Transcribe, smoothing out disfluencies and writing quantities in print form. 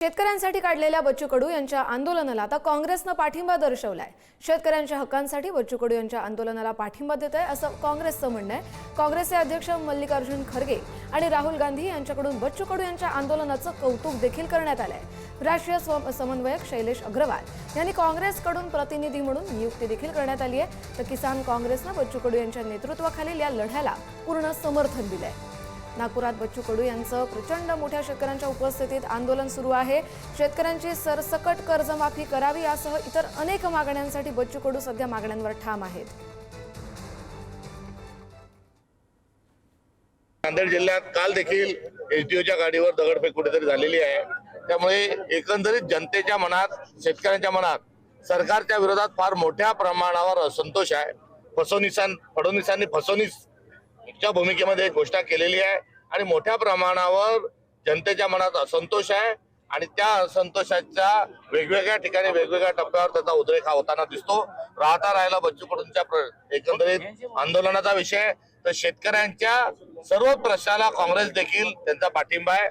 शेतकऱ्यांसाठी काढलेल्या बच्चू कडू यांच्या आंदोलनाला आता काँग्रेसनं पाठिंबा दर्शवलाय। शेतकऱ्यांच्या हक्कांसाठी बच्चू कडू यांच्या आंदोलनाला पाठिंबा देत आहे असं काँग्रेसचं म्हणणं आहे। काँग्रेसचे अध्यक्ष मल्लिकार्जुन खरगे आणि राहुल गांधी यांच्याकडून बच्चू कडू यांच्या आंदोलनाचं कौतुक देखील करण्यात आलंय। राष्ट्रीय समन्वयक शैलेश अग्रवाल यांनी काँग्रेसकडून प्रतिनिधी म्हणून नियुक्ती देखील करण्यात आली आहे। तर किसान काँग्रेसनं बच्चू कडू यांच्या नेतृत्वाखालील या लढ्याला पूर्ण समर्थन दिलंय। नागपुरात बच्चू कडू यांचं प्रचंड मोठ्या शेतकऱ्यांच्या उपस्थितीत आंदोलन सुरू आहे। शेतकऱ्यांची सरसकट कर्जमाफी करावी यासह इतर अनेक मागण्यांसाठी बच्चू कडू सध्या मागण्यांवर ठाम आहेत। नांदेड जिल्ह्यात काल देखील एसडीओच्या गाडीवर दगडफेक कुठेतरी झालेली आहे। त्यामुळे एकंदरीत जनतेच्या मनात, शेतकऱ्यांच्या मनात सरकारच्या विरोधात फार मोठ्या प्रमाणावर असंतोष आहे। फडणवीसांनी फसवणीच्या भूमिकेमध्ये घोषणा केलेली आहे आणि मोठ्या प्रमाणावर जनतेच्या मनात असंतोष आहे आणि त्या असंतोषाच्या वेगवेगळ्या ठिकाणी वेगवेगळ्या टप्प्यावर त्याचा उद्रेक होताना दिसतो। राहिला बच्चू कडूंच्या एकंदरीत आंदोलनाचा विषय, तर शेतकऱ्यांच्या सर्व प्रश्नाला काँग्रेस देखील त्यांचा पाठिंबा आहे।